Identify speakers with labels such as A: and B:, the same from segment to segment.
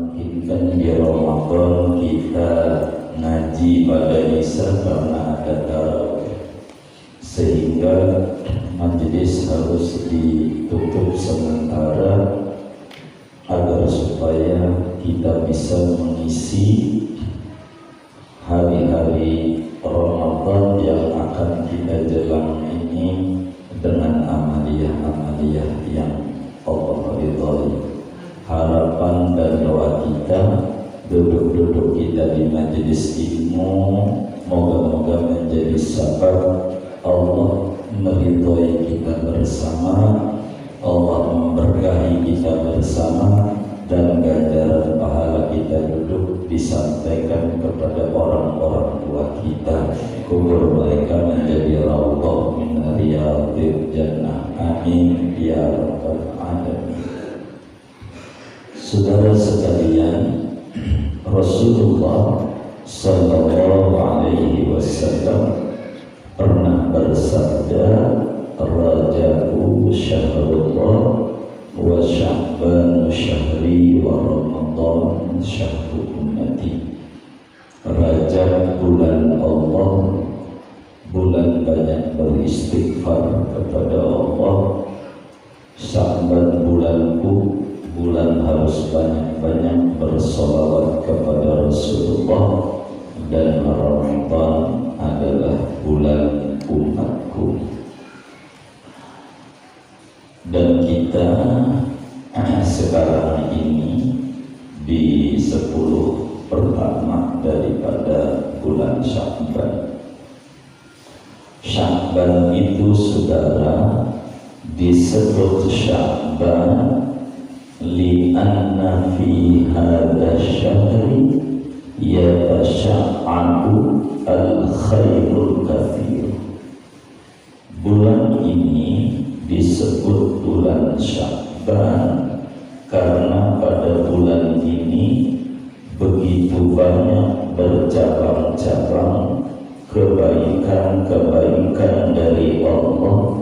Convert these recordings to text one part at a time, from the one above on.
A: memungkinkan di Ramadan kita ngaji pada Isya karena ada tarawih, sehingga majelis harus ditutup sementara agar supaya kita bisa mengisi hari-hari Ramadan yang akan kita jalan ini dengan amaliyah-amaliyah yang Allah ridhoi. Harapan dan doa kita, duduk-duduk kita di majelis ilmu, moga-moga menjadi sebab Allah meridhoi kita bersama, Allah memberkahi kita bersama, dan ganjaran pahala kita duduk disampaikan kepada orang-orang tua kita, kubur mereka menjadi raudhah min riyadhil jannah. Amin ya rabbal alamin. Saudara sekalian, Rasulullah sallallahu alaihi wasallam pernah bersabda, Rajabun syahrullah wa Sya'ban syahri wa Ramadan syahrul ummati. Rajab bulan Allah, bulan banyak beristighfar kepada Allah. Sya'ban bulanku, bulan harus banyak-banyak bersolawat kepada Rasulullah. Dan Ramadan adalah bulan umatku. Dan kita sekarang ini di 10 pertama daripada bulan Sya'ban. Sya'ban itu saudara disebut Sya'ban li'anna fi hadha syahri yatasya'adu al-khairul kathir. Bulan ini disebut bulan Sya'ban karena pada bulan ini begitu banyak bercabang-cabang kebaikan-kebaikan dari Allah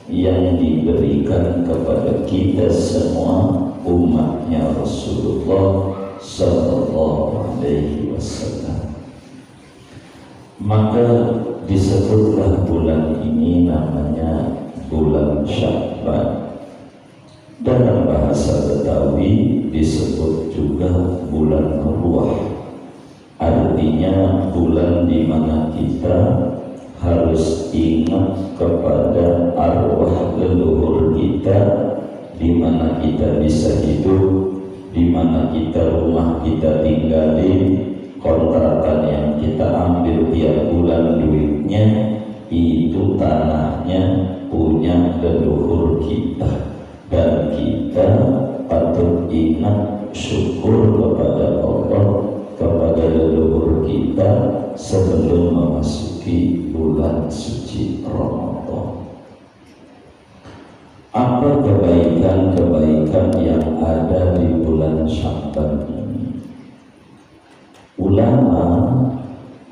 A: yang diberikan kepada kita semua umatnya Rasulullah sallallahu alaihi wasallam. Maka disebutlah bulan ini namanya bulan Sya'ban. Dalam bahasa Betawi disebut juga bulan ruah. Artinya bulan di mana kita harus ingat kepada arwah leluhur kita, di mana kita bisa hidup, di mana rumah kita tinggali, kontrakan yang kita ambil tiap bulan duitnya, itu tanahnya punya leluhur kita. Dan kita patut ingat syukur kepada Allah, kepada leluhur kita sebelum memasuki bulan suci Ramadan. Apa kebaikan-kebaikan yang ada di bulan Sya'ban ini? Ulama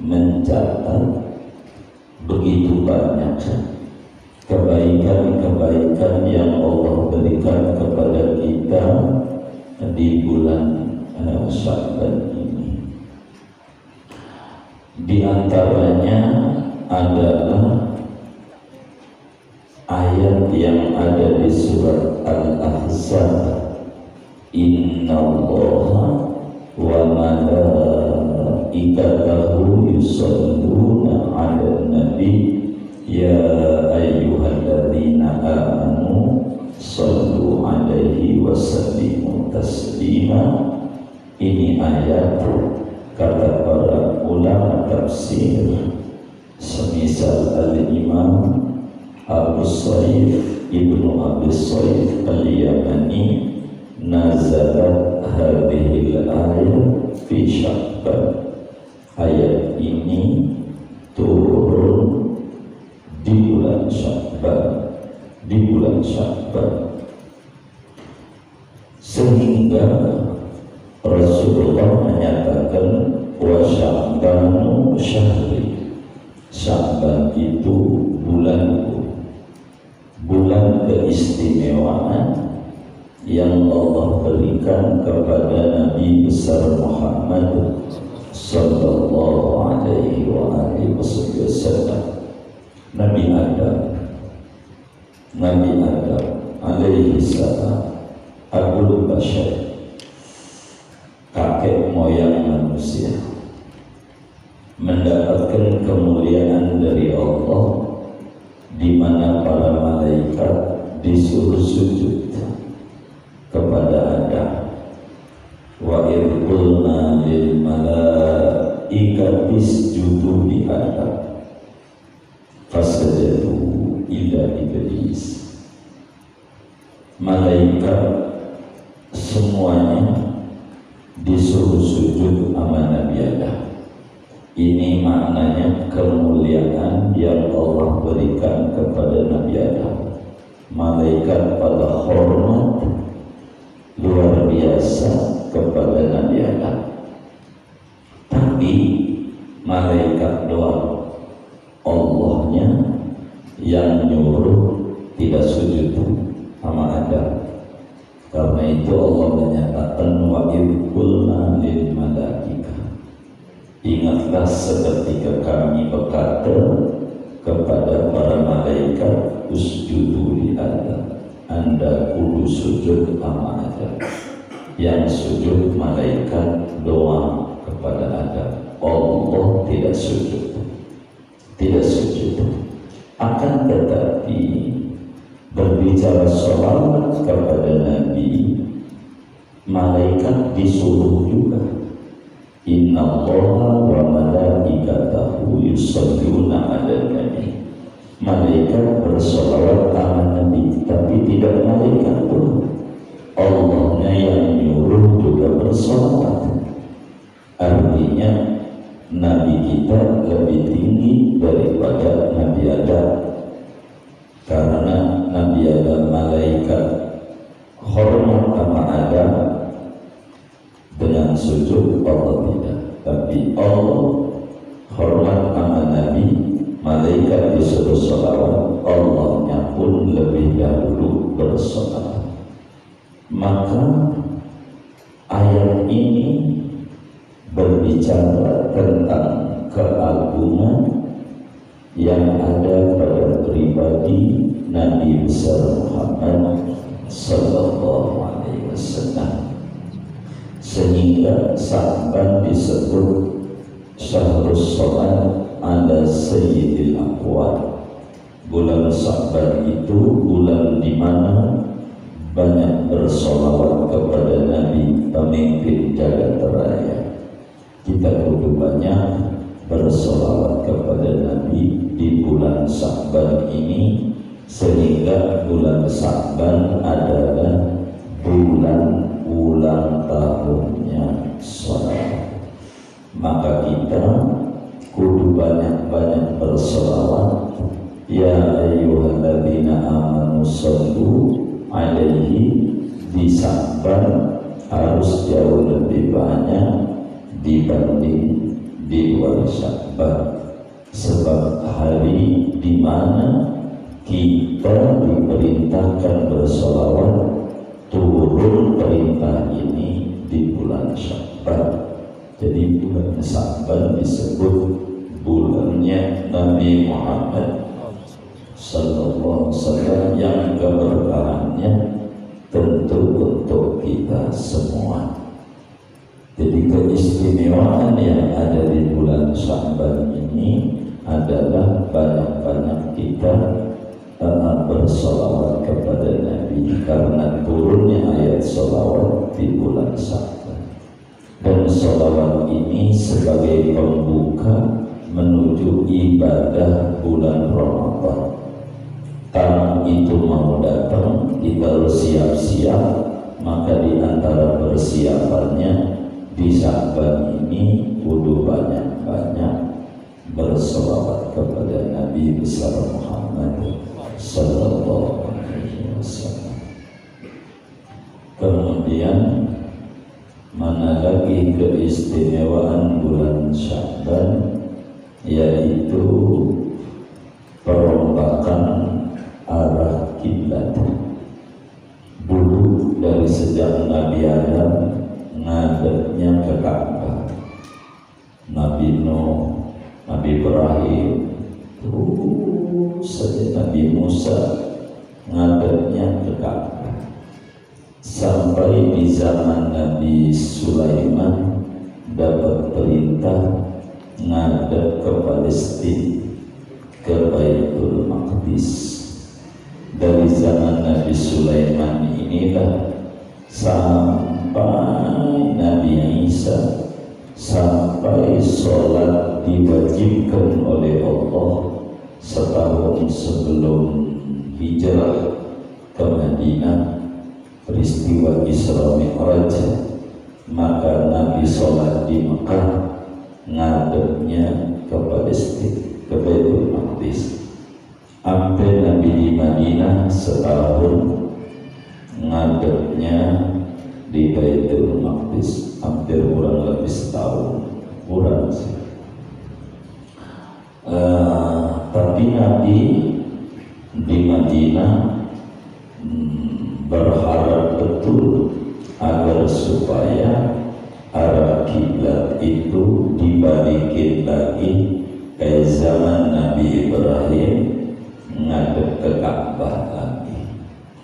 A: mencatat begitu banyak kebaikan-kebaikan yang Allah berikan kepada kita di bulan Sya'ban ini. Di antaranya adalah ayat yang ada di surat Al-Ahzab, Innallaha wa malaikatahu yusalluna 'alan nabi ya ayyuhalladzina amanu sallu 'alaihi wa sallimu taslima. Ini ayat, kata para ulama tafsir semisal Al-Imam Abu Sayyid Ibnu Abi Sayyid Al-Yamani, nazalat hadhil ayat fi Sya'ban. Ayat ini turun di bulan Sya'ban, sehingga Rasulullah menyatakan wa Sya'banu syahri. Sya'ban itu bulanku, bulan keistimewaan, yang Allah berikan kepada Nabi besar Muhammad sallallahu alaihi wasallam. Nabi Adam alaihi salam, Abul Bashar, kakek moyang manusia, mendapatkan kemuliaan dari Allah, di mana para malaikat disuruh sujud kepada Adam. Wa irqulna lil malaikati isjudu li Adam fasajadu illa iblis. Malaikat semuanya disuruh sujud sama Nabi Adam. Ini maknanya kemuliaan yang Allah berikan kepada Nabi Adam. Malaikat pada hormat luar biasa kepada Nabi Adam. Tapi malaikat doang, Allahnya yang nyuruh tidak sujud sama Adam. Karena itu Allah menyatakan wa idh qulna lil malaikah, ingatlah seketika kami berkata kepada para malaikat, usjudu li Adam, Anda kudu sujud sama Adam. Yang sujud malaikat doang kepada Adam, Allah tidak sujud. Akan tetapi berbicara sholawat kepada Nabi, malaikat disuruh juga. Inna Allaha wa malaikatahu yusholluna ala nabi. Malaikat bersolawat sama Nabi, tapi tidak malaikat pun, Allahnya yang nyuruh juga bersolawat. Artinya Nabi kita lebih tinggi daripada Nabi Adam, karena Nabi Adam malaikat hormat sama Adam dengan sujud, Allah tidak. Tapi Allah hormat sama Nabi, malaikat disuruh sholawat, Allahnya pun lebih dahulu bersolawat. Maka ayat ini berbicara tentang keagungan yang ada pada pribadi Nabi besar Muhammad sallallahu alaihi wasallam, sehingga Sya'ban disebut syahrus salat ala sayyidil aqwal. Bulan Sya'ban itu bulan di mana banyak bersolawat kepada Nabi, pemimpin jagat raya. Kita kudu banyak bersolawat kepada Nabi di bulan Sya'ban ini, sehingga bulan Sya'ban adalah bulan ulang tahunnya sholawat. Maka kita kudu banyak-banyak bersolawat. Ya ayyuhalladzina amanu shollu alaihi, di Sya'ban harus jauh lebih banyak dibanding di luar Sya'ban, sebab hari di mana kita diperintahkan bersolawat, turun perintah ini di bulan Sya'ban. Jadi bulan Sya'ban disebut bulannya Nabi Muhammad sallallahu alaihi wasallam, yang keberkahannya tentu untuk kita semua. Jadi keistimewaan yang ada di bulan Sya'ban ini adalah banyak-banyak kita bersolawat kepada Nabi, karena turunnya ayat solawat di bulan Sya'ban. Dan solawat ini sebagai pembuka menuju ibadah bulan Ramadan. Tamu itu mau datang, kita harus siap-siap. Maka di antara persiapannya di Sya'ban ini kudu banyak-banyak bersolawat kepada Nabi besar Muhammad sallallahu alaihi wasallam. Kemudian mana lagi keistimewaan bulan Sya'ban, yaitu perombakan arah kiblat. Dulu dan Nabi Ibrahim, terus saja Nabi Musa ngadepnya ke Ka'bah, sampai di zaman Nabi Sulaiman dapat perintah ngadep ke Palestina, ke Baitul Maqdis. Dari zaman Nabi Sulaiman inilah sampai Nabi Isa, sampai sholat diwajibkan oleh Allah setahun sebelum hijrah ke Madinah, peristiwa Isra Mi'raj, maka Nabi sholat di Mekah ngadepnya ke Palestina, ke Baitul Maqdis. Sampai Nabi di Madinah setahun ngadepnya di Baitul Maqdis, hampir kurang lebih setahun, kurang sih. Tapi Nabi di Madinah berharap betul agar supaya arah kiblat itu dibalikin lagi kayak zaman Nabi Ibrahim, ngadep ke Ka'bah lagi,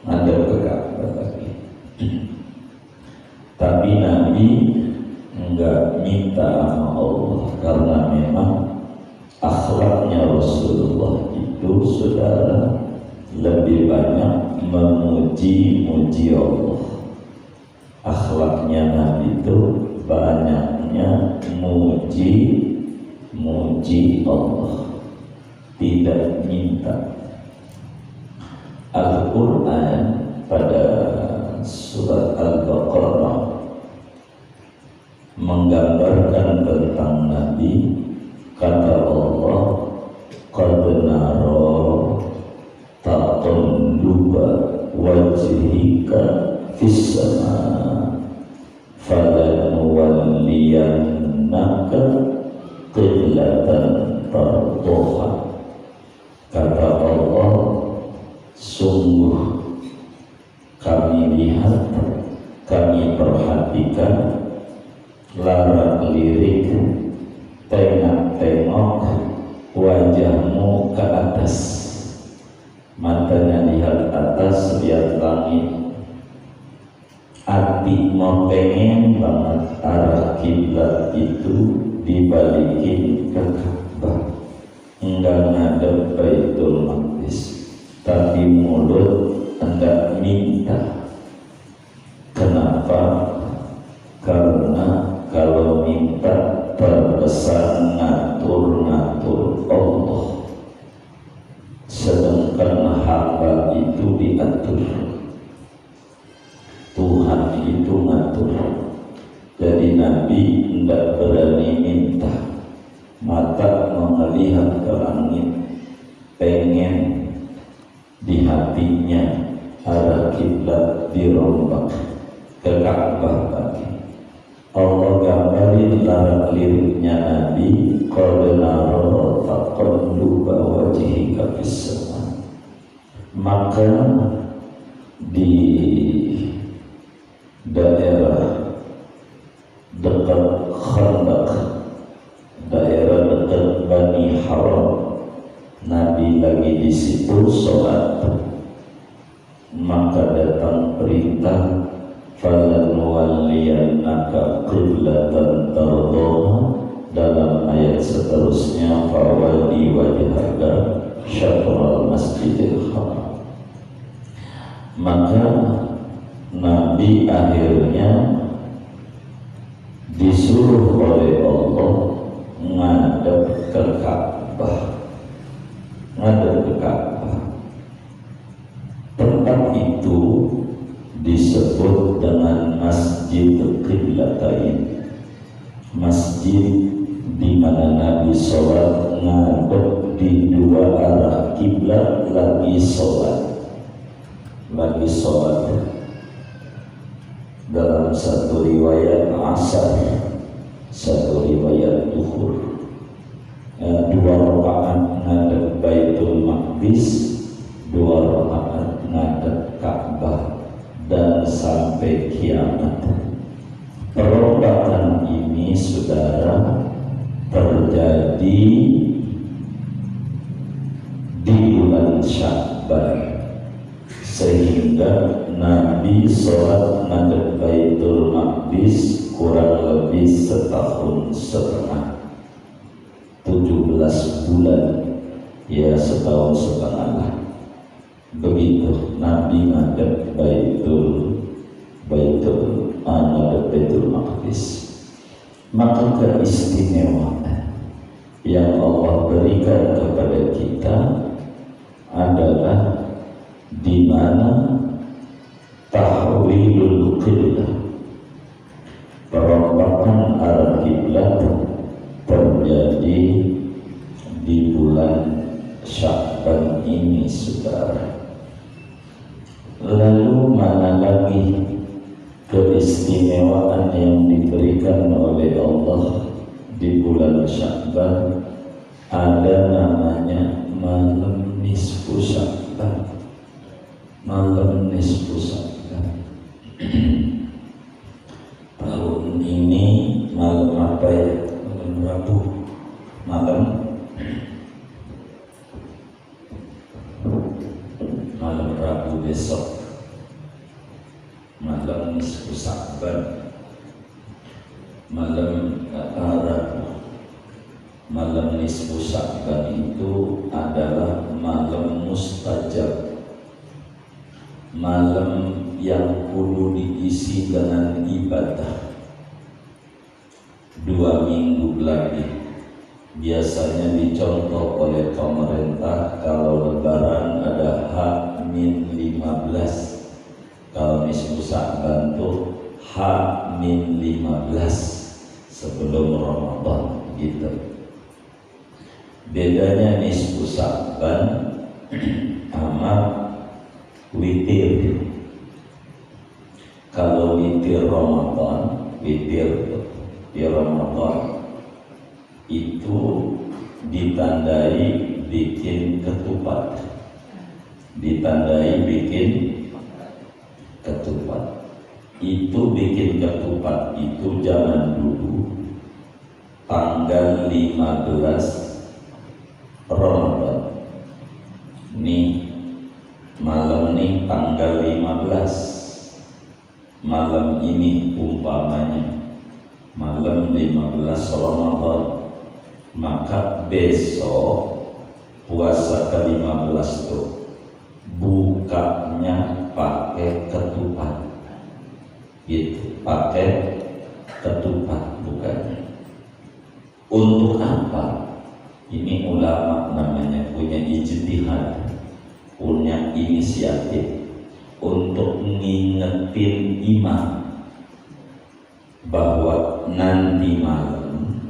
A: ngadep ke Ka'bah lagi. Tapi Nabi enggak minta sama Allah, karena memang akhlaknya Rasulullah itu saudara lebih banyak memuji-muji Allah. Akhlaknya Nabi itu banyaknya muji Allah, tidak minta. Al-Quran pada surat Al-Baqarah menggambarkan tentang Nabi, kata Allah, qad nara taqalluba wajhika fis sama falanuwalliyannaka qiblatan tardoha. Kata Allah, sungguh kami lihat, kami perhatikan larak-lirik, tengok-tengok wajahmu ke atas. Matanya lihat atas, lihat langit. Hati mau pengen banget arah kiblat itu dibalikin ke Ka'bah, enggak ngadep Baitul Maqdis, tapi mulut hendak minta. Kenapa? Karena kalau minta terkesan ngatur-ngatur Allah, sedangkan hamba itu diatur, Tuhan itu ngatur. Jadi Nabi tidak berani minta, mata melihat ke langit, pengen di hatinya arah kiblat dirombak ke Ka'bah lagi. Allah gambarin larak liriknya Nabi, qad nara taqalluba wajhika fis sama. Maka di daerah dekat Khandaq, daerah dekat Bani Haram, Nabi lagi di situ sholat, maka datang perintah, falanuwalliyannaka qiblatan tardoha. Dalam ayat seterusnya, fawalli wajhaka syatral masjidil haram. Maka Nabi akhirnya disuruh oleh Allah ngadep ke Ka'bah, ngadep ke Ka'bah. Tempat itu disebut dengan Masjid Qiblatain, masjid di mana Nabi sholat ngadep di dua arah kiblat, lagi sholat. Dalam satu riwayat asar, satu riwayat duhur, dua rakaat ngadep Baitul Maqdis, dua rakaat ngadep Ka'bah, dan sampai kiamat. Perombakan ini saudara terjadi Sya'ban, sehingga Nabi sholat ngadep Baitul Maqdis kurang lebih setahun setengah, 17 bulan, ya setahun setengah lah. Begitu Nabi ngadep Baitul Maqdis. Maka keistimewaan yang Allah berikan kepada kita adalah di mana tahwilul qiblah, perompakan arah kiblat, terjadi di bulan Sya'ban ini, saudara. Lalu mana lagi keistimewaan yang diberikan oleh Allah di bulan Sya'ban? Ada namanya malam nisfu Sya'ban. Malam nisfu Sya'ban. Tahun ini malam apa ya? Malam Rabu. Malam Rabu besok. Malam nisfu Sya'ban. Malam nisfu Sya'ban itu adalah malam mustajab, malam yang kudu diisi dengan ibadah. 2 minggu lagi biasanya dicontoh oleh pemerintah, kalau lebaran ada H-15, kalau nisfu Sya'ban tuh H-15 sebelum Ramadan gitu. Bedanya nisfu Sya'ban sama witir. Kalau witir Ramadan, di Ramadan itu ditandai bikin ketupat. Itu bikin ketupat itu zaman dulu tanggal 15 Ramadan. Nih malam nih tanggal 15, malam ini umpamanya malam 15 Ramadan, maka besok puasa ke-15 tuh bukanya pakai ketupat gitu, pakai ketupat bukanya. Untuk apa? Ini ulama namanya punya ijtihad, punya inisiatif untuk ngingetin imam bahwa nanti malam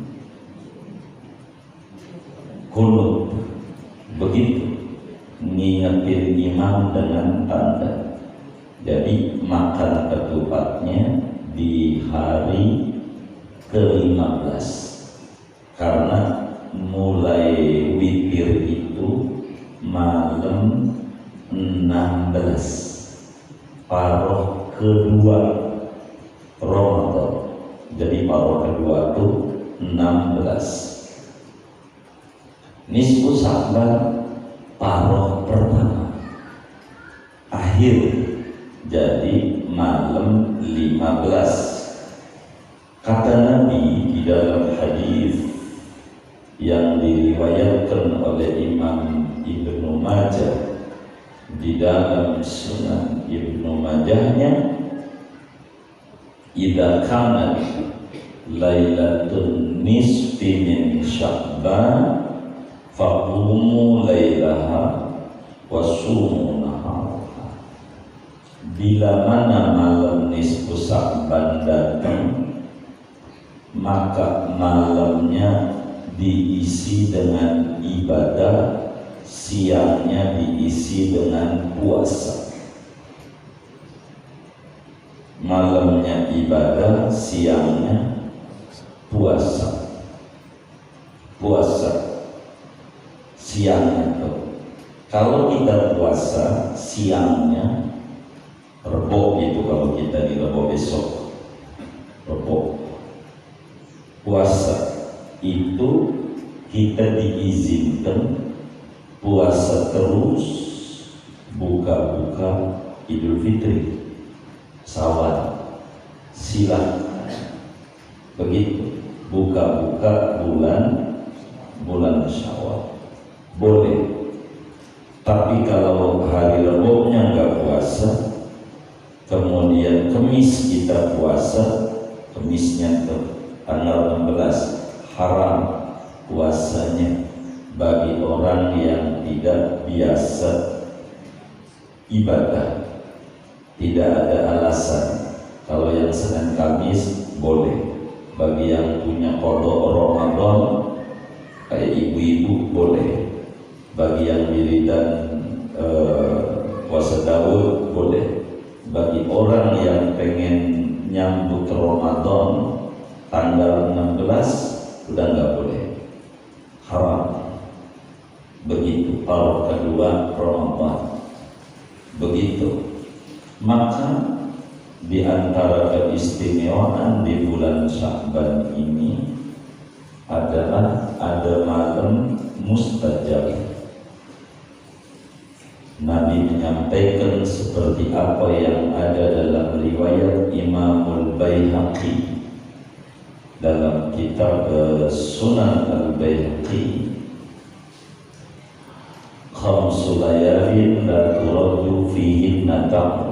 A: kunut, begitu ngingetin imam dengan tanda. Jadi makan ketupatnya di hari ke-15, karena mulai witir itu malam 16 paroh kedua Ramadan. Jadi paroh kedua itu 16. Nisfu Sya'ban paroh pertama akhir, jadi malam 15. Kata Nabi di dalam hadis yang diriwayatkan oleh Imam Ibnu Majah di dalam Sunan Ibnu Majahnya, idza kanat lailatun nisfi min Sya'ban faqumu lailaha wasumu naharaha. Bila mana malam nisfu Sya'ban datang, maka malamnya diisi dengan ibadah, siangnya diisi dengan puasa. Malamnya ibadah, siangnya puasa. Siangnya tuh, kalau kita puasa siangnya Rebo itu, kalau kita di Rebo besok Rebo puasa itu kita diizinkan puasa terus buka-buka Idul Fitri, Syawal, silakan. Begitu, buka-buka bulan Syawal, boleh. Tapi kalau hari Rabunya nggak puasa, kemudian Kemis kita puasa, Kemisnya tanggal 16, haram puasanya bagi orang yang tidak biasa ibadah. Tidak ada alasan. Kalau yang Senin Kamis boleh. Bagi yang punya qada Ramadan kayak ibu-ibu boleh. Bagi yang wiridan puasa Daud boleh. Bagi orang yang pengen nyambut Ramadan tanggal 16 udah nggak boleh, haram. Begitu kalau kedua Ramadan. Begitu. Maka di antara keistimewaan di bulan Sya'ban ini adalah ada malam mustajab. Nabi menyampaikan seperti apa yang ada dalam riwayat Imamul Baihaqi dalam kitab Sunan Al-Baihaqi, khamsu layalin la turaddu fihinna tamr.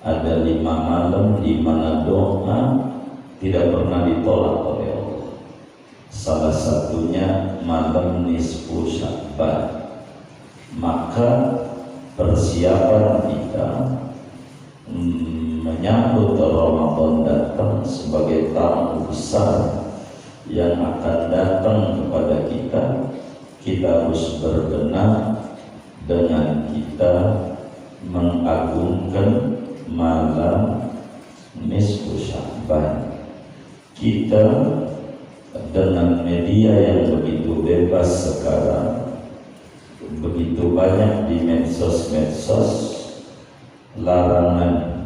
A: Ada 5 malam di mana doa tidak pernah ditolak oleh Allah. Salah satunya malam nisfu Sya'ban. Maka persiapan kita menyambut Ramadan datang sebagai tamu besar yang akan datang kepada kita, kita harus berbenah dengan kita mengagungkan malam nisfu Sya'ban. Kita dengan media yang begitu bebas sekarang, begitu banyak di medsos larangan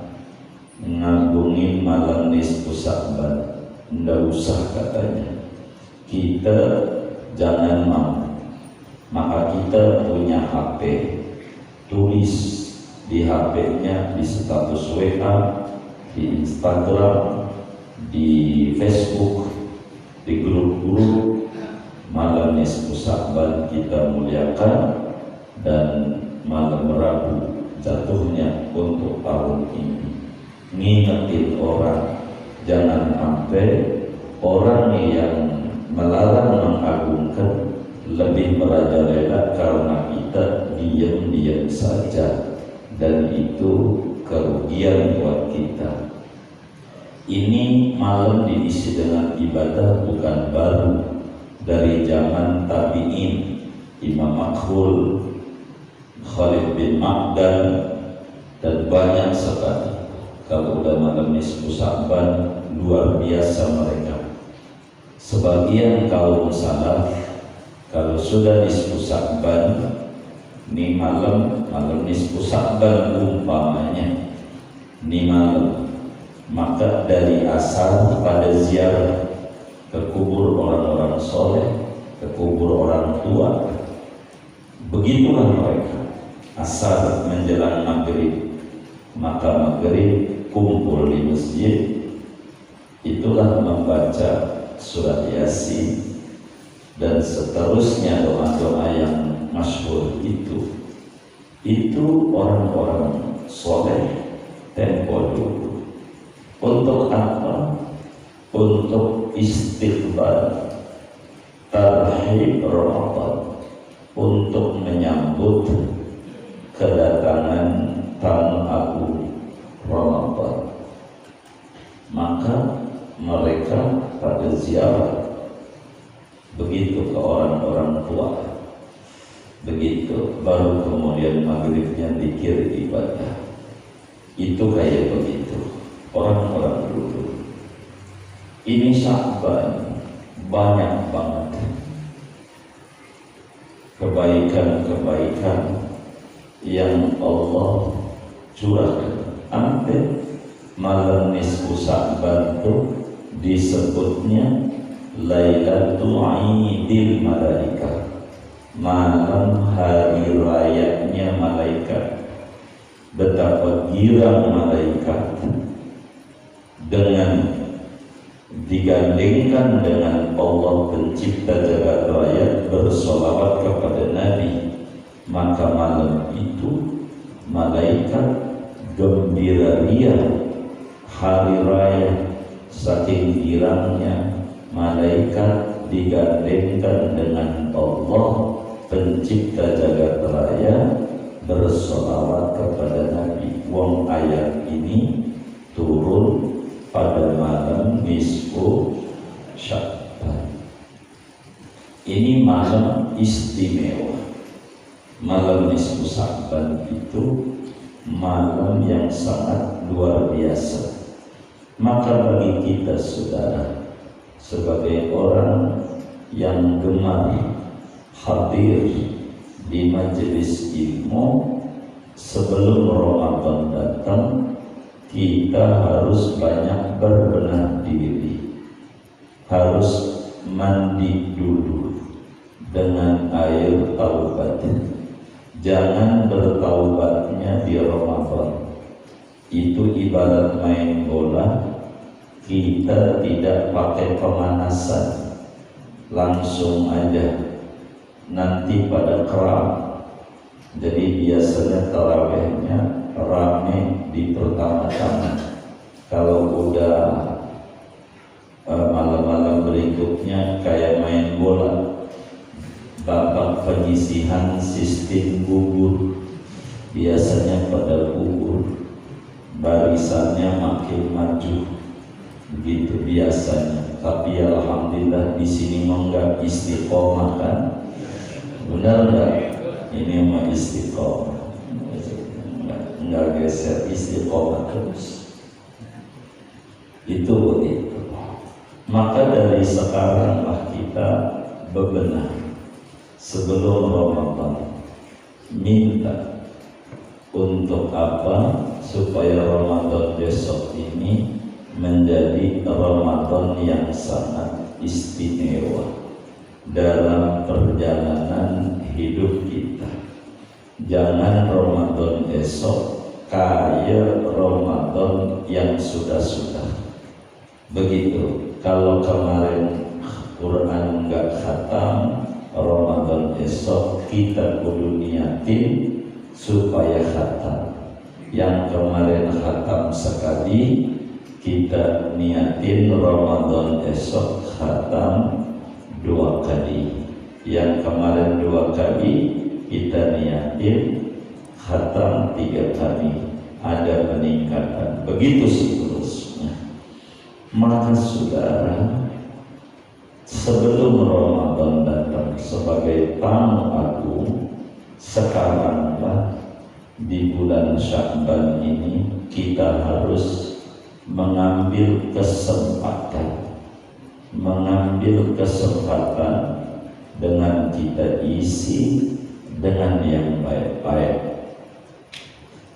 A: ngagungin malam nisfu Sya'ban. Nggak usah katanya, kita jangan mau. Maka kita punya HP, tulis di HP-nya, di status WA, di Instagram, di Facebook, di grup-grup, malam nisfu Sya'ban kita muliakan, dan malam Rabu jatuhnya untuk tahun ini. Ngingetin orang, jangan sampai orang yang melarang mengagungkan lebih merajalela karena kita diam-diam saja, dan itu kerugian buat kita. Ini malam diisi dengan ibadah bukan baru, dari zaman tabi'in, Imam Makhul, Khalid bin Ma'dan, dan banyak sekali. Kalau udah malam nisfu Sya'ban luar biasa mereka. Sebagian kaum salaf kalau sudah nisfu Sya'ban, ini malam nisfu Sya'ban umpamanya, ini malam, maka dari asar pada ziarah ke kubur orang-orang soleh, ke kubur orang tua. Begitulah mereka. Asar menjelang maghrib, maka maghrib kumpul di masjid, itulah membaca surat Yasin dan seterusnya doa-doa yang masyhur itu orang-orang soleh tempo dulu. Untuk apa? Untuk istiqbal tarhib Ramadan, untuk menyambut kedatangan tamu agung Ramadan. Maka mereka pada ziarah begitu ke orang-orang tua, begitu baru kemudian maghribnya zikir ibadah. Itu kayak begitu orang-orang dulu. Ini Sya'ban banyak banget kebaikan-kebaikan yang Allah curahkan. Sampai malam nisfu Sya'ban itu disebutnya Lailatul Idil Malaikah, malam hari rayanya malaikat. betapa girang malaikat dengan digandingkan dengan Allah pencipta jagat raya bersolawat kepada Nabi, maka malam itu malaikat gembira ria hari raya, saking girangnya malaikat digandingkan dengan Allah pencipta jagat raya bersolawat kepada Nabi. Wong ayat ini turun pada malam nisfu Sya'ban. Ini malam istimewa. Malam nisfu Sya'ban itu malam yang sangat luar biasa. Maka bagi kita saudara, sebagai orang yang gemar hadir di majelis ilmu sebelum Ramadan datang, kita harus banyak berbenah diri, harus mandi dulu dengan air taubat. Jangan bertaubatnya di Ramadan. Itu ibarat main bola, kita tidak pakai pemanasan, langsung aja nanti pada kram. Jadi biasanya tarawihnya rame di pertama-tama. Kalau udah malam-malam berikutnya kayak main bola, babak penyisihan sistem gugur, biasanya pada gugur, barisannya makin maju, begitu biasanya. Tapi alhamdulillah di sini enggak istiqomah kan, benar enggak? Ini mah istiqomah, enggak geser, istiqomah terus. Itu begitu. Maka dari sekaranglah kita bebenah sebelum Ramadan, minta untuk apa? Supaya Ramadan besok ini menjadi Ramadan yang sangat istimewa dalam perjalanan hidup kita. Jangan Ramadan esok kayak Ramadan yang sudah-sudah. Begitu. Kalau kemarin Quran enggak khatam, Ramadan esok kita kudu niatin supaya khatam. Yang kemarin khatam sekali, kita niatin Ramadan esok khatam 2 kali. Yang kemarin 2 kali, kita niatin khatam 3 kali. Ada peningkatan. Begitu seterusnya. Maka saudara, sebelum Ramadan datang sebagai tamu agung, sekaranglah di bulan Sya'ban ini kita harus mengambil kesempatan dengan kita isi dengan yang baik-baik.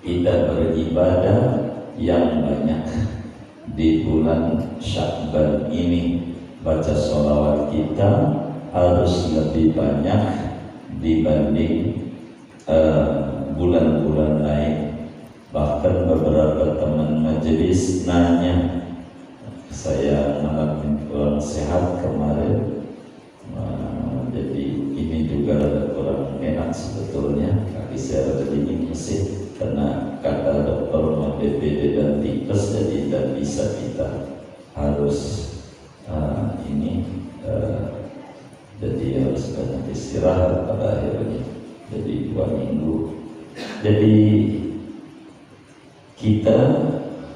A: Kita beribadah yang banyak di bulan Sya'ban ini. Baca sholawat kita harus lebih banyak dibanding bulan-bulan lain. Bahkan beberapa teman majelis nanya, saya ngalamin kurang sehat kemarin, jadi ini juga kurang enak sebetulnya, kaki saya ada dingin mesin karena kata dokter mau DBD dan tipes, jadi tidak bisa, kita harus jadi harus banyak istirahat pada akhirnya, jadi 2 minggu. Jadi kita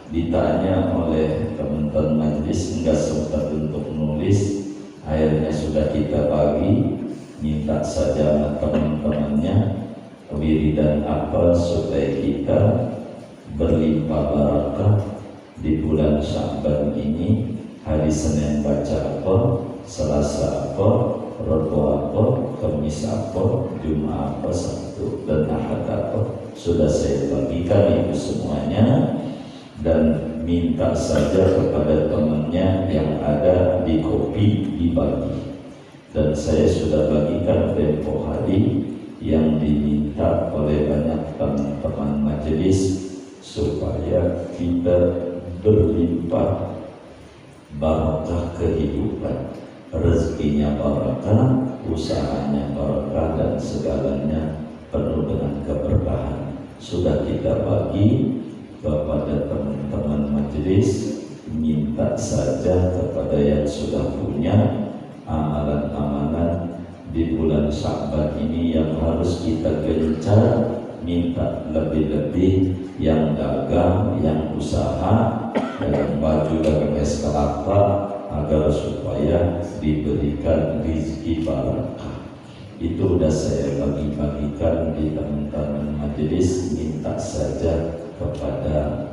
A: ditanya oleh teman-teman majelis, enggak sempat untuk nulis, akhirnya sudah kita bagi, minta saja teman-temannya wiridan apa supaya kita berlimpah barakah di bulan Sya'ban ini. Hari Senin baca apa, Selasa apa, Rabu apa, Kamis apa, Jumat apa, Sabtu dan Ahad apa. Sudah saya bagikan itu semuanya, dan minta saja kepada temannya yang ada di kopi dibagi. Dan saya sudah bagikan tempo hari yang diminta oleh banyak teman-teman majelis supaya kita berlimpah barakah kehidupan, rezekinya barakah, usahanya barakah, dan segalanya penuh dengan keberkahan. Sudah kita bagi kepada teman-teman majelis, minta saja kepada yang sudah punya amalan-amalan di bulan Sya'ban ini yang harus kita gencar, minta lebih-lebih yang dagang, yang usaha, dagang baju, dagang es kelapa, agar supaya diberikan rezeki barakah. Itu sudah saya bagi-bagikan di teman-teman majelis, minta saja kepada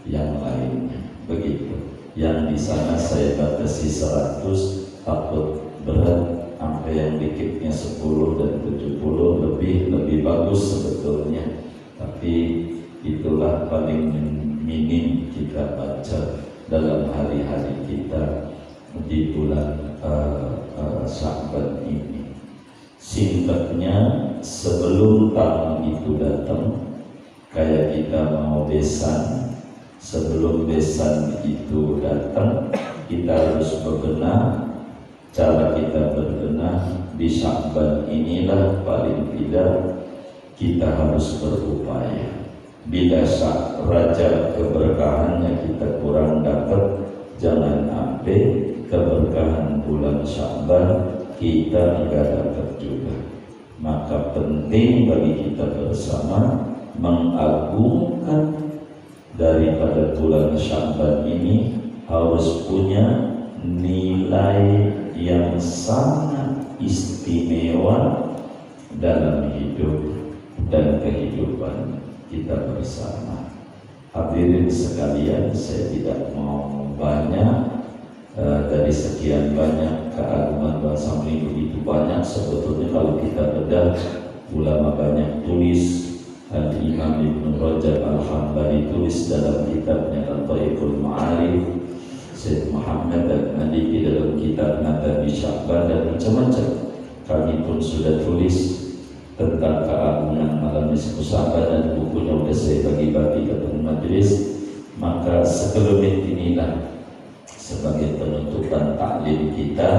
A: yang lainnya. Begitu. Yang di sana saya batasi 100, takut berat, sampai yang dikitnya 10 dan 70 lebih bagus sebetulnya. Tapi itulah paling minim kita baca dalam hari-hari kita di bulan Sya'ban ini. Singkatnya, sebelum tamu itu datang, kayak kita mau besan, sebelum besan itu datang, kita harus berbenah. Cara kita berbenah di Sya'ban inilah paling tidak kita harus berupaya. Bila raja keberkahannya kita kurang dapat, jangan sampai keberkahan bulan Sya'ban kita enggak dapat juga. Maka penting bagi kita bersama mengagungkan daripada bulan Sya'ban ini, harus punya nilai yang sangat istimewa dalam hidup dan kehidupan kita bersama. Hadirin sekalian, saya tidak mau banyak. Dari sekian banyak keagungan bangsa ini begitu banyak sebetulnya kalau kita bedah. Ulama banyak tulis, Al-Imam Ibn Rajab Al-Hambali tulis dalam kitabnya Al-Tariqul Ma'arif, Syed Muhammad Al-Maliki dalam kitab Nabi Sya'ban, dan macam-macam. Kami pun sudah tulis tentang keagungan malam nisfu Sya'ban, dan bukunya sudah saya bagi-bagi ke teman majelis. Maka sekelumit inilah sebagai penutupan taklim kita.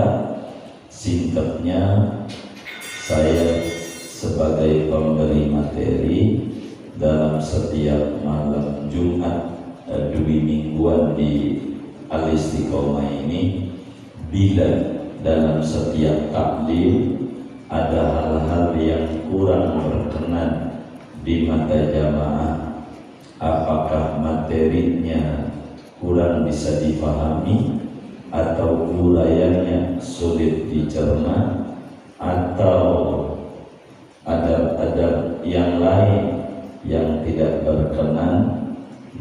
A: Singkatnya, saya sebagai pemberi materi dalam setiap malam Jumat dua mingguan di Al-Istiqomah ini, bila dalam setiap taklim ada hal-hal yang kurang berkenan di mata jamaah, apakah materinya kurang bisa dipahami, atau uraiannya sulit dicerna, atau adab-adab yang lain yang tidak berkenan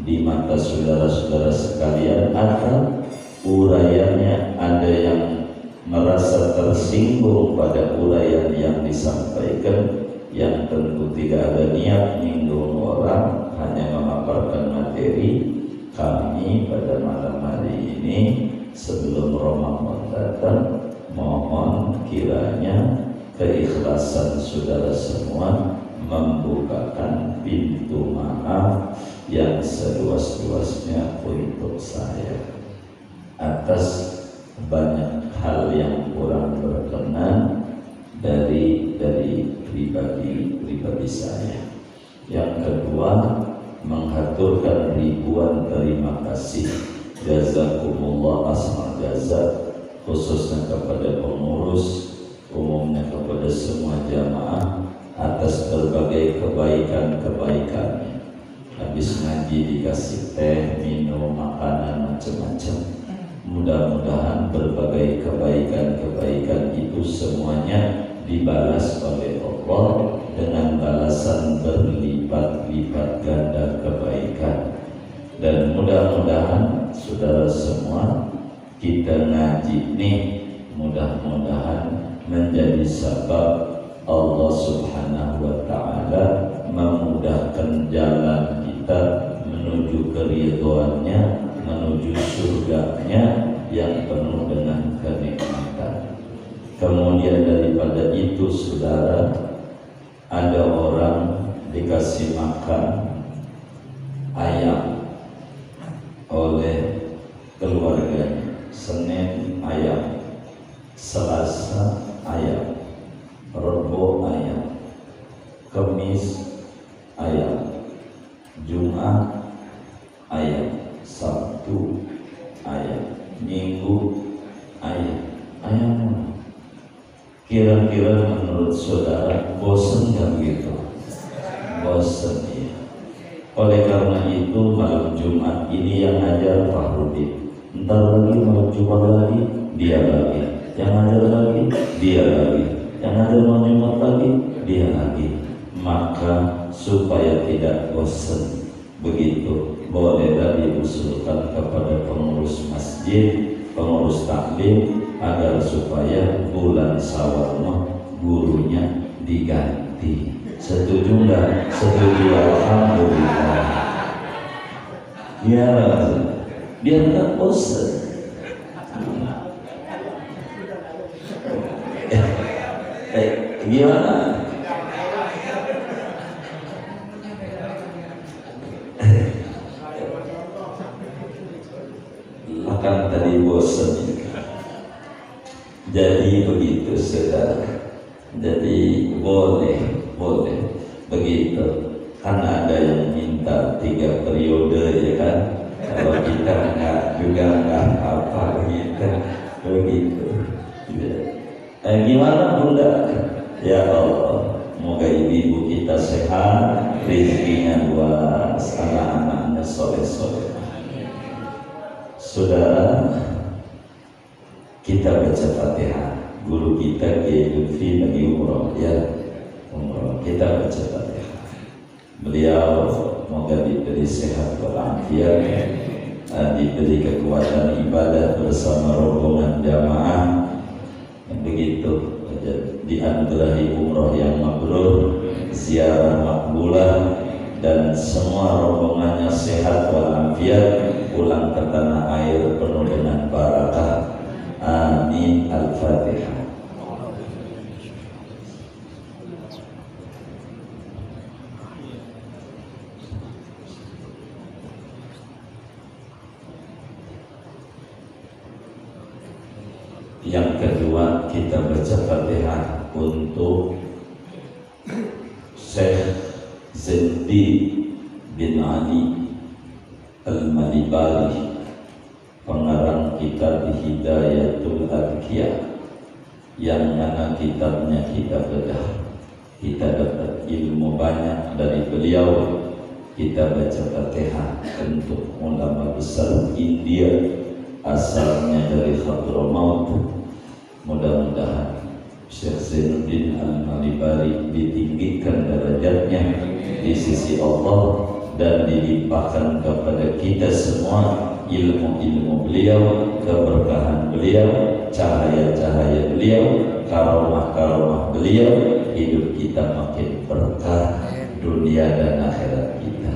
A: di mata saudara-saudara sekalian, atau uraiannya ada yang merasa tersinggung pada uraian yang disampaikan, yang tentu tidak ada niat menyinggung orang, hanya memaparkan materi. Kami pada malam hari ini sebelum Ramadan datang, mohon kiranya keikhlasan saudara semua membukakan pintu maaf yang seluas-luasnya untuk saya atas banyak hal yang kurang berkenan dari pribadi saya. Yang kedua, menghaturkan ribuan terima kasih, jazakumullah asma jaza, khususnya kepada pengurus, umumnya kepada semua jamaah atas berbagai kebaikan-kebaikannya. Habis ngaji dikasih teh, minum, makanan macam-macam. Mudah-mudahan berbagai kebaikan-kebaikan itu semuanya dibalas oleh Allah dengan balasan berlipat-lipat ganda kebaikan. Dan mudah-mudahan saudara semua, kita ngaji ini mudah-mudahan menjadi sebab Allah Subhanahu wa ta'ala memudahkan jalan kita menuju keridhoannya, menuju surganya yang penuh dengan kenikmatan. Kemudian daripada itu, saudara, ada orang dikasih makan ayam oleh keluarganya. Senin ayam, Selasa ayam, Rebo ayam, Kamis ayam, Jumat ayam, Sabtu ayam, Minggu ayam. Ayam. Kira-kira menurut saudara bosen gak begitu? Bosen ya. Oleh karena itu malam Jumat ini yang ngajar Fahrudin, entar lagi malam Jumat lagi dia lagi, yang ngajar lagi dia lagi, yang ngajar malam Jumat lagi dia lagi. Maka supaya tidak bosan begitu, boleh diusulkan kepada pengurus masjid, pengurus taklim, agar supaya bulan Syawal gurunya diganti. Setuju enggak? Setuju, alhamdulillah. Ya, biar enggak bosan. Gimana? Makan tadi bosan. Jadi begitu saudara. Jadi boleh begitu. Karena ada yang minta 3 periode ya kan. Kalau kita enggak apa begitu. Gimana Bunda? Ya Allah, moga ibu kita sehat, rezekinya luas, anak-anaknya soleh-soleh. Saudara, kita baca Fatihah. Guru kita Kiai Lutfi lagi umroh ya, umroh. Kita baca Fatihah. Beliau moga diberi sehat walafiat, diberi kekuatan ibadah bersama rombongan jamaah yang begitu, dianugerahi umroh yang mabrur, ziarah makbulah, dan semua rombongannya sehat walafiat, pulang ke tanah air penuh dengan barakah. Amin. Al-Fatihah. Yang kedua, kita baca Fatihah untuk Syekh Zaidi bin Ali Al-Malibari, pengarang kitab Hidayatul Adhiyah, yang mana kitabnya kita bedah, kita dapat ilmu banyak dari beliau. Kita baca Fatihah untuk ulama besar India, asalnya dari Hadramaut. Mudah-mudahan Syekh Zainuddin Al-Malibari ditinggikan derajatnya di sisi Allah dan dilimpahkan kepada kita semua ilmu-ilmu beliau, keberkahan beliau, cahaya-cahaya beliau, karomah-karomah beliau. Hidup kita makin berkah dunia dan akhirat kita.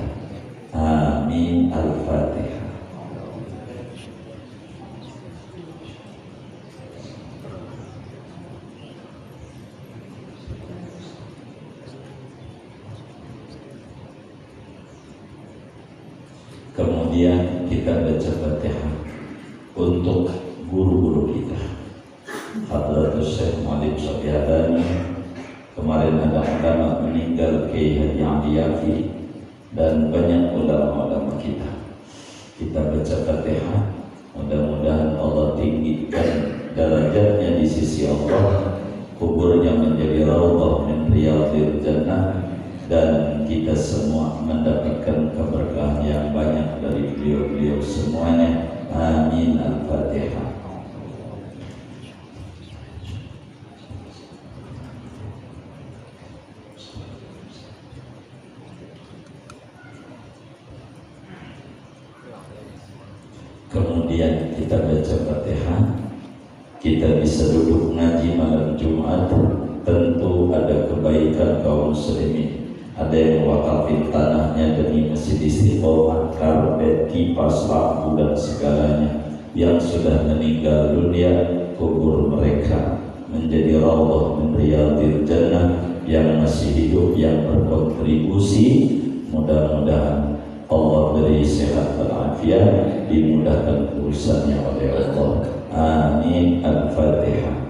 A: Amin. Al-Fatihah. Kemudian kita baca Fatihah untuk guru-guru kita. Hadratus Syekh Malik Syafiadani, kemarin ada ulama meninggal, Kiai Haji Ali Yafi, dan banyak ulama-ulama kita. Kita baca Fatihah, mudah-mudahan Allah tinggikan derajatnya di sisi Allah, kuburnya menjadi raudhah min riyadhil jannah, dan kita semua mendapatkan keberkahan yang banyak dari beliau-beliau semuanya. Amin. Al-Fatihah. Kemudian kita baca Fatihah, kita bisa duduk ngaji malam Jumat. Tentu ada kebaikan kaum muslimin. Ada yang wakafin tanahnya demi masjid Istiqomah, karpet, kipas, lampu, dan segalanya. Yang sudah meninggal dunia, kubur mereka menjadi raudhah min riyadhil jannah. Yang masih hidup, yang berkontribusi, mudah-mudahan Allah beri sehat walafiat, dimudahkan urusannya oleh Allah. Amin. Al-Fatihah.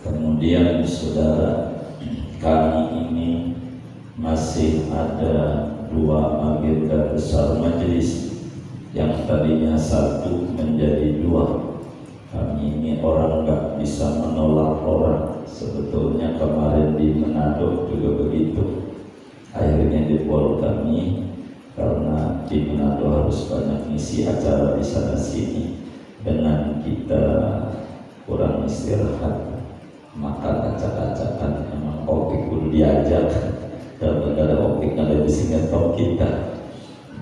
A: Kemudian saudara, kami ini masih ada dua agenda besar majelis, yang tadinya satu menjadi dua. Kami ini orang nggak bisa menolak orang. Sebetulnya kemarin di Manado juga begitu. Akhirnya jebol kami karena di Manado harus banyak ngisi acara di sana sini. Dengan kita kurang istirahat, maka acak-acakan emang opik kudu diajak. Dan negara opik ada di sinetron kita.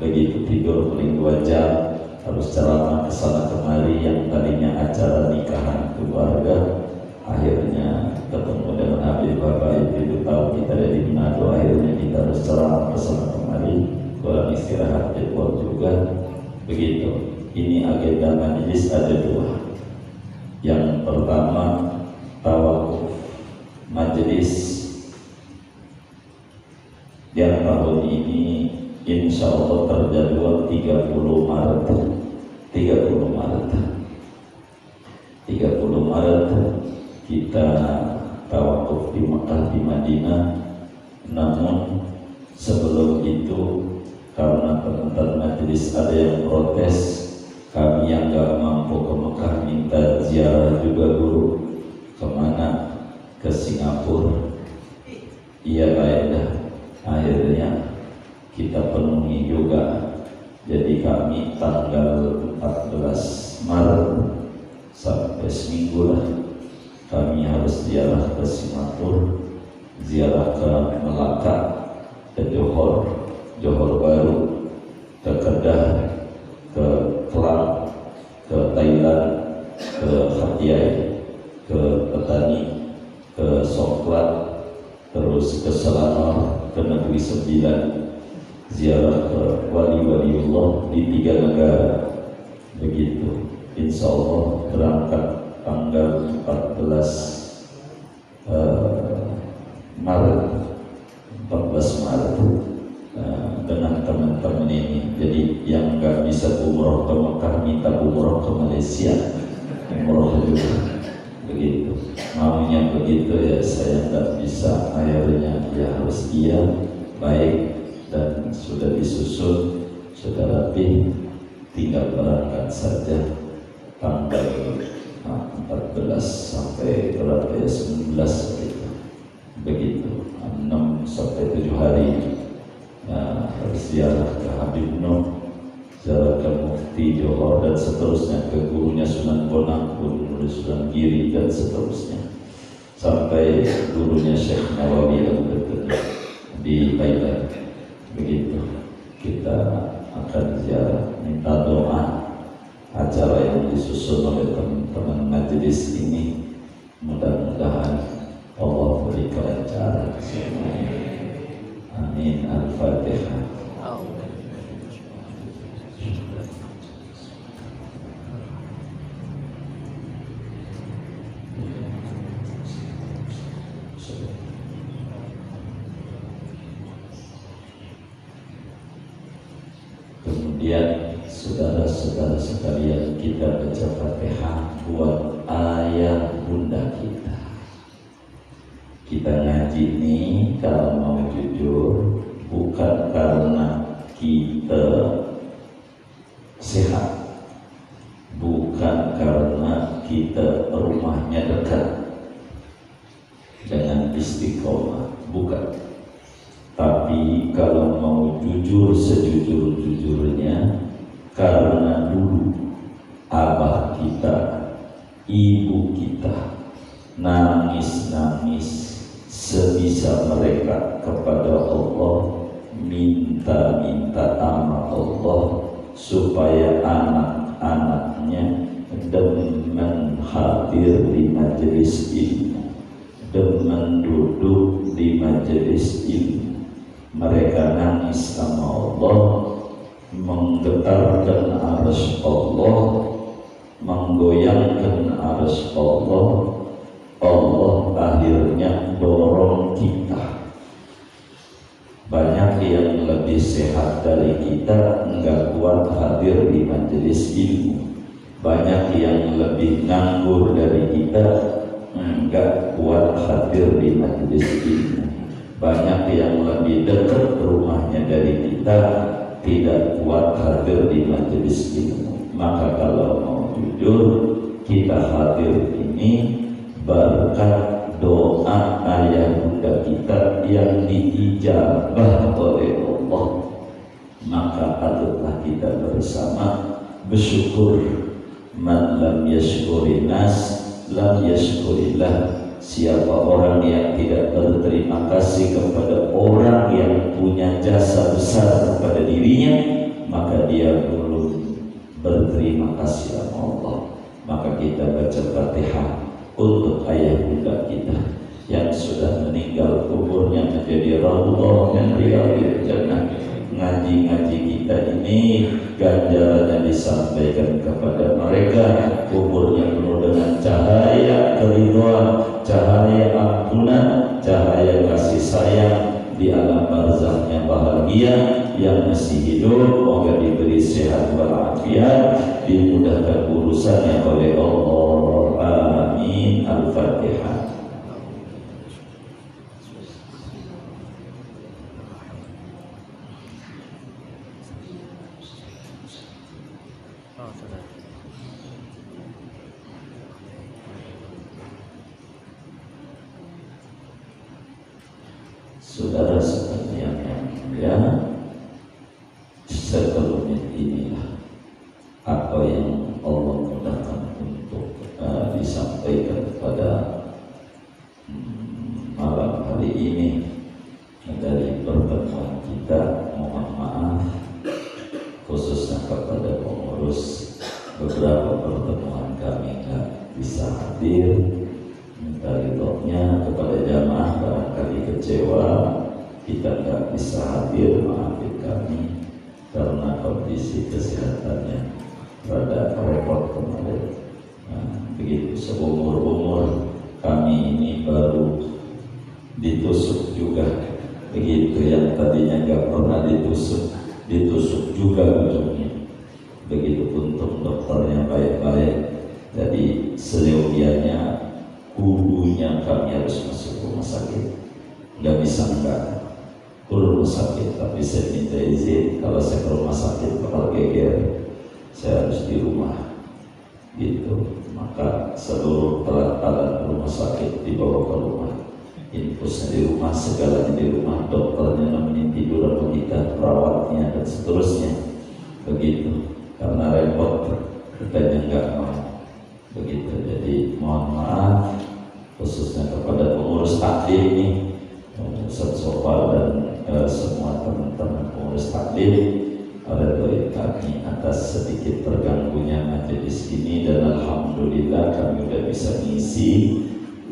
A: Begitu tidur paling 2 jam, harus ceramah kesana kemari. Yang tadinya acara nikahan keluarga, akhirnya ketemu dengan Habib Bapak Ibu tahu kita ada di Manado. Akhirnya kita harus ceramah kesana kemari, kurang istirahat jadwal juga. Begitu. Ini agenda majelis ada dua. Yang pertama, tawakuf majelis yang tahun ini insya Allah terjadwal 30 Maret 30 Maret kita tawakuf di Mekah, di Madinah. Namun sebelum itu, karena teman-teman majelis ada yang protes, kami yang gak mampu ke Mekah minta ziarah juga guru. Kemana? Ke Singapura. Iya kaedah. Akhirnya kita penuhi juga. Jadi kami tanggal 14 Maret sampai seminggu lah, kami harus ziarah ke Singapura, ziarah ke Melaka, ke Johor Baru, ke Kedah, ke Kelang, ke Thailand, ke Hatiai, ke Petani, ke Songklat, terus ke Selangor, ke Negeri Sembilan, ziarah ke wali-waliullah di 3 negara. Begitu. Insya Allah berangkat tanggal 14 Maret dengan teman-teman ini. Jadi yang nggak bisa umroh ke Mekah minta umroh ke Malaysia, umroh juga. Begitu, maunya begitu ya, saya nggak bisa. Akhirnya ya harus iya, baik, dan sudah disusun, sudah rapi, tinggal berangkat saja tanggal 14 sampai berapa ya, 19 begitu, 6 sampai 7 hari. Nah, harus ziarah ke Habib Nuh, ziarah ke Mufti Johor, dan seterusnya, ke gurunya Sunan Bonang, guru Sunan Giri, dan seterusnya, sampai gurunya Syekh Nawawi yang di Thailand. Begitu kita akan ziarah, minta doa. Acara yang disusun oleh teman-teman majelis ini mudah-mudahan Allah beri kelancaran. Amin. Al-Fatihah. Kemudian saudara-saudara sekalian, kita baca Fatihah buat ayah bunda kita. Kita ngaji ini kalau mau jujur bukan karena kita sehat, bukan karena kita rumahnya dekat dengan istiqomah, bukan. Tapi kalau mau jujur sejujur-jujurnya, karena dulu abah kita, ibu kita nangis-nangis sebisa mereka kepada Allah, minta-minta sama Allah supaya anak-anaknya demen hadir di majelis ilmu, demen duduk di majelis ilmu. Mereka nangis sama Allah menggetarkan arsy Allah, menggoyangkan arsy Allah. Allah akhirnya dorong kita. Banyak yang lebih sehat dari kita enggak kuat hadir di majelis ilmu. Banyak yang lebih nganggur dari kita enggak kuat hadir di majelis ilmu. Banyak yang lebih dekat rumahnya dari kita tidak kuat hadir di majelis ilmu. Maka kalau mau jujur, kita hadir ini berkat doa ayah bunda kita yang diijabah oleh Allah. Maka patutlah kita bersama bersyukur. Man lam yashkurin nas lam yashkurillah. Siapa orang yang tidak berterima kasih kepada orang yang punya jasa besar kepada dirinya, maka dia belum berterima kasih sama Allah. Maka kita baca Fatihah untuk ayah bunda kita yang sudah meninggal, kuburnya menjadi raudhah dan riyadhil jannah. Ngaji-ngaji kita ini ganjarannya disampaikan kepada mereka, kuburnya penuh dengan cahaya keridhaan, cahaya ampunan, cahaya kasih sayang. Di alam barzahnya bahagia. Yang masih hidup moga diberi sehat walafiat, dimudahkan urusannya oleh Allah. Amin. Al-Fatihah. Saudara sekalian yang mulia, sekelumit inilah apa yang Allah mudahkan untuk disampaikan pada malam hari ini dari pertemuan kita. Mohon maaf khususnya kepada pengurus, beberapa pertemuan kami nggak bisa hadir. Minta ridhonya kepada jamaah, barangkali kecewa kita nggak bisa hadir, maafin kami karena kondisi kesehatannya rada repot kemarin. Begitu, seumur-umur kami ini baru ditusuk juga. Begitu, yang tadinya nggak pernah ditusuk juga ujungnya. Begitu, untung dokternya baik-baik. Jadi seyogianya kudunya kami harus masuk rumah sakit. Nggak bisa enggak rumah sakit, tapi saya minta izin kalau saya ke rumah sakit bakal geger, saya harus di rumah gitu. Maka seluruh alat-alat rumah sakit dibawa ke rumah, infusnya di rumah, segalanya di rumah, dokternya nemenin tidur atau kita, perawatnya dan seterusnya. Begitu, karena repot kita nggak mau begitu. Jadi mohon maaf khususnya kepada pengurus taklim ini, Ustaz Sofa dan semua teman-teman pengurus taklim, redoi kami atas sedikit terganggunya majelis ini, dan alhamdulillah kami sudah bisa ngisi.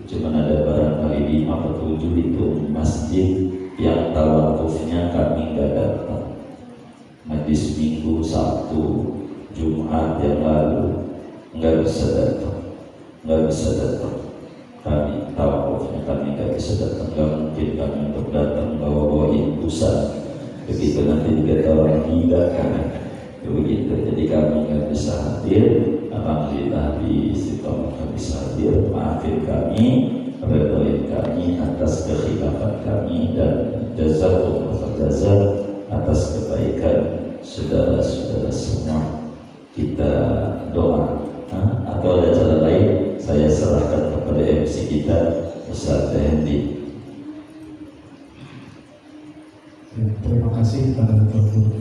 A: Cuman ada barangkali 5 atau 7 itu masjid yang tawakufnya kami nggak datang. Majlis Minggu, Sabtu, Jumat yang lalu nggak bisa datang. Kami tawakufnya kami nggak bisa datang. Nggak mungkin kami untuk datang bawa-bawa infusan. Begitu nanti dikata orang gila kan. Begitu. Jadi kami nggak bisa hadir. Alhamdulillah di situ kami bisa hadir. Maafin kami, redoin kami atas kekhilafan kami, dan jazakumullah jazak atas kebaikan saudara-saudara semua. Kita doa. Atau ada cara lain, saya serahkan kepada MC kita, Ustaz Hendi.
B: Terima kasih kepada Dr.